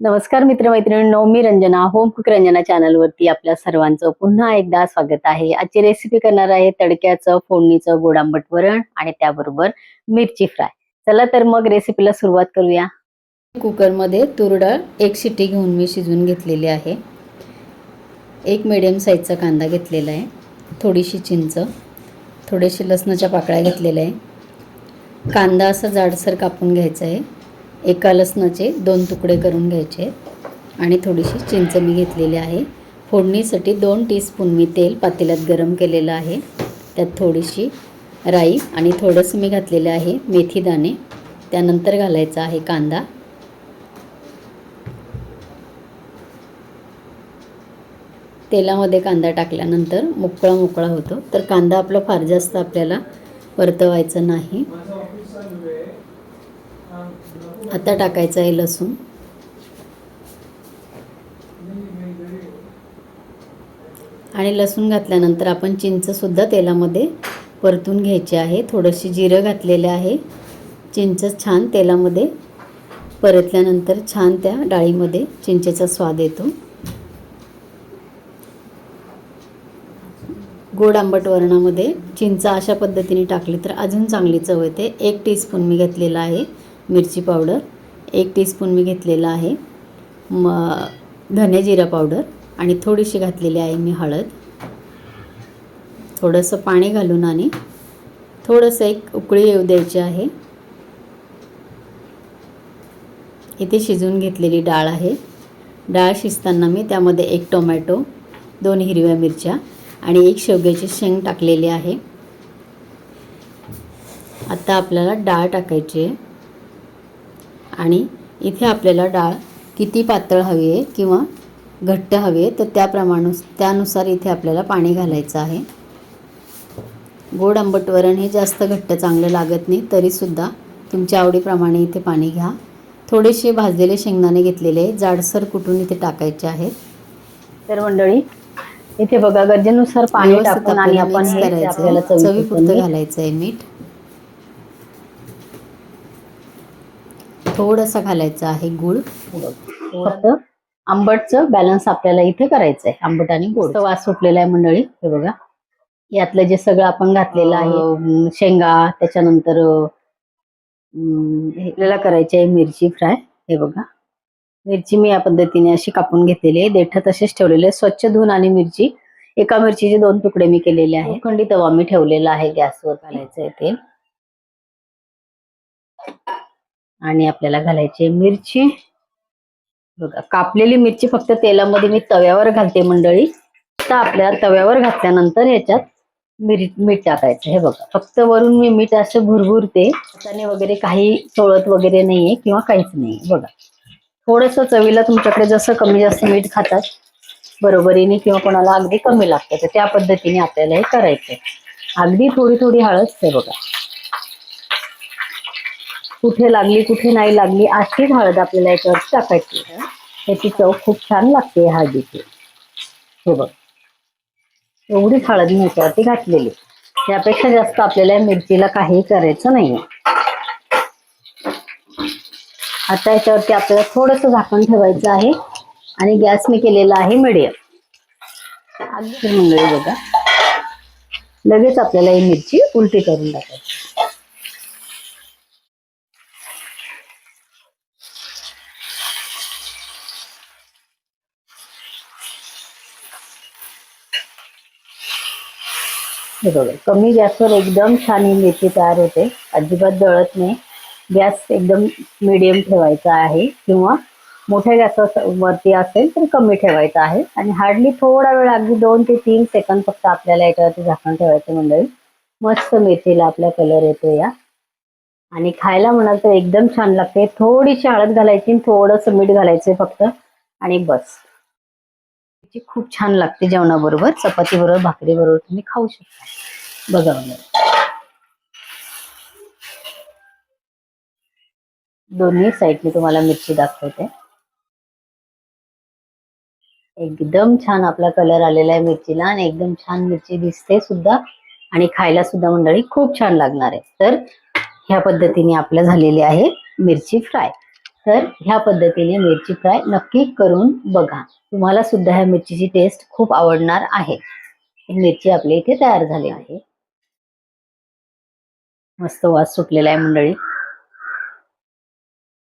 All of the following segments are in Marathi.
नमस्कार मित्रमैत्रिणींनो, मी Ranjana home cook Ranjana channel वरती आपल्या सर्वांचं पुन्हा एकदा स्वागत आहे। आजची रेसिपी करणार आहे तडक्याचं फोडणीचं गोड आंबट वरण आणि त्याबरोबर मिरची फ्राय। चला तर मग रेसिपीला सुरुवात करूया। कुकर मध्ये तूर डाळ एक शिट्टी घेऊन मी शिजवून घेतलेली आहे। एक मीडियम साईजचा कांदा घेतलेला आहे, थोडीशी चिंच, थोडेसे लसणाच्या पाकळ्या घेतलेल्या आहे। कांदा असा जाडसर कापून घ्यायचा आहे। एका लसणाचे 2 तुकडे करून घ्यायचे आणि थोडीशी चिंच मी घेतलेली आहे। फोडणीसाठी 2 टीस्पून मी तेल पातेल्यात गरम केलेलं आहे। त्यात थोडीशी राई आणि थोडंसं मी घातलेलं आहे मेथी दाणे। त्यानंतर घालायचा आहे कांदा। तेलामध्ये कांदा टाकल्यानंतर मोकळा होतो, तर कांदा आपला फार जास्त आपल्याला परतवायचा नाही। आता टाकायचं आहे लसूण आणि लसूण घातल्यानंतर आपण चिंच सुद्धा तेलामध्ये परतून घ्यायची आहे। थोडीशी जिरं घातलेले आहे। चिंच छान तेलामध्ये परतल्यानंतर छान त्या डाळीमध्ये चिंचेचा स्वाद येतो। गोड आंबट वरणामध्ये चिंच अशा पद्धतीने टाकली तर अजून चांगली चव येते। 1 टीस्पून मी घेतलेला आहे मिरची पावडर, 1 टीस्पून मी घेतलेला आहे धने जिरा पावडर आणि थोडीशी घातलेली आहे मी हळद। थोडंसं पाणी घालून आणि थोडंसं एक उकळी येऊ द्यायची आहे। इथे शिजवून घेतलेली डाळ आहे। डाळ शिजताना मी त्यामध्ये 1 टोमॅटो, 2 हिरव्या मिरच्या आणि 1 शेवग्याची शेंग टाकलेली आहे। आता आपल्याला डाळ टाकायची आहे आणि इथे आपल्याला डाळ किती पातळ हवी आहे किंवा घट्ट हवी आहे तर त्यानुसार इथे आपल्याला पाणी घालायचं आहे। गोड आंबट वरण हे जास्त घट्ट चांगलं लागत नाही, तरीसुद्धा तुमच्या आवडीप्रमाणे इथे पाणी घ्या। थोडेसे भाजलेले शेंगदाणे घेतलेले जाडसर कुटून इथे टाकायचे आहेत। तर मंडळी इथे बघा गरजेनुसार पाणी टाकून आणि आपण हे आपल्याला चवीपुरतं घालायचं आहे मीठ। थोडंसं घालायचं आहे गुळ। फक्त आंबटचं बॅलन्स आपल्याला इथे करायचं आहे, आंबट आणि गोड। वास सुटलेला आहे मंडळी, हे बघा यातलं जे सगळं आपण घातलेलं आहे शेंगा, त्याच्यानंतर आपल्याला करायची आहे मिरची फ्राय। हे बघा मिरची मी या पद्धतीने अशी कापून घेतलेली आहे, देठ तसेच ठेवलेले, स्वच्छ धुवून आणि मिरची एका मिरचीचे 2 तुकडे मी केलेले आहे। लोखंडी तवा मी ठेवलेला आहे गॅसवर, घालायचं आहे तेल आणि आपल्याला घालायची मिरची। बघा कापलेली मिरची फक्त तेलामध्ये मी तव्यावर घालते मंडळी। आता आपल्या तव्यावर घातल्यानंतर ह्याच्यात मीठ टाकायचं। हे बघा फक्त वरून मी मीठ असं भुरभुरते, हाताने वगैरे काही चोळत वगैरे नाहीये किंवा काहीच नाही। बघा थोडंसं चवीला तुमच्याकडे जसं कमी जास्त मीठ खातात बरोबरीने किंवा कोणाला अगदी कमी लागतं तर त्या पद्धतीने आपल्याला हे करायचंय। अगदी थोडी थोडी हळद, हे बघा कुठे लागली कुठे नाही लागली अशीच हळद आपल्याला याच्यावर टाकायची। त्याची चव खूप छान लागते हळदीची। हे बघ एवढीच हळद मी याच्यावरती घातलेली, यापेक्षा जास्त आपल्याला मिरचीला काही करायचं नाहीये। आता याच्यावरती आपल्याला थोडंसं झाकण ठेवायचं आहे आणि गॅस मी केलेला आहे मीडियम। अगदी मंडळी बघा लगेच आपल्याला ही मिरची उलटी करून टाकायची। हे बघा कमी गॅसवर एकदम छान ही मिरची तयार होते, अजिबात जळत नाही। गॅस एकदम मीडियम ठेवायचा आहे किंवा मोठ्या गॅसवरती असेल तर कमी ठेवायचा आहे आणि हार्डली थोडा वेळ अगदी 2 ते 3 सेकंद फक्त आपल्याला याच्यावरती झाकण ठेवायचं मंडळी। मस्त मेथीला आपला कलर येतो या आणि खायला म्हणाल तर एकदम छान लागते। थोडीशी हळद घालायची, थोडंसं मीठ घालायचं फक्त आणि बस। खूप छान लागते जेवणाबरोबर, चपाती बरोबर, भाकरी बरोबर तुम्ही खाऊ शकता। बघा दोन्ही साईडने तुम्हाला मिरची दाखवते। एकदम छान आपला कलर आलेला आहे मिरचीला आणि एकदम छान मिरची दिसते सुद्धा आणि खायला सुद्धा मंडळी खूप छान लागणार आहे। तर ह्या पद्धतीने आपल्या झालेली आहे मिरची फ्राय। तर ह्या पद्धतीने मिरची फ्राय नक्की करून बघा. तुम्हाला सुद्धा ह्या मिरचीची टेस्ट खूप आवडणार आहे. मिरची आपली इथे तयार झाली आहे. मस्त वास सुटलेला आहे मंडळी.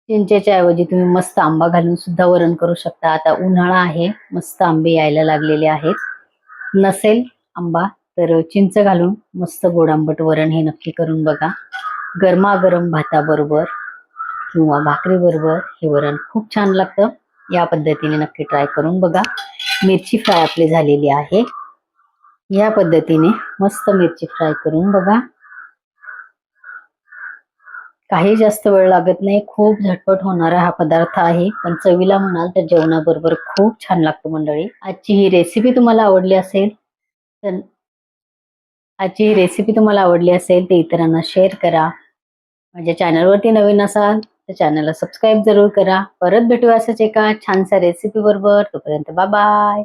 चिंचेच्या ऐवजी तुम्ही मस्त आंबा घालून सुद्धा वरण करू शकता. आता उन्हाळा आहे, मस्त आंबे यायला लागलेले आहेत. नसेल आंबा तर चिंच घालून मस्त गोड आंबट वरण हे नक्की करून बघा. गरमागरम भाताबरोबर किंवा भाकरी बरोबर हे वरण खूप छान लागतं. या पद्धतीने नक्की ट्राय करून बघा. मिरची फ्राय आपली झालेली आहे. या पद्धतीने मस्त मिरची फ्राय करून बघा. काही जास्त वेळ लागत नाही, खूप झटपट होणारा हा पदार्थ आहे, पण चवीला म्हणाल तर जेवणाबरोबर खूप छान लागतो मंडळी. तर आजची ही रेसिपी तुम्हाला आवडली असेल तर इतरांना शेअर करा. माझ्या चॅनलवरती नवीन असाल तर चॅनलला सबस्क्राईब जरूर करा. परत भेटू असंच एका छानशा रेसिपी बरोबर. तोपर्यंत बाय बाय.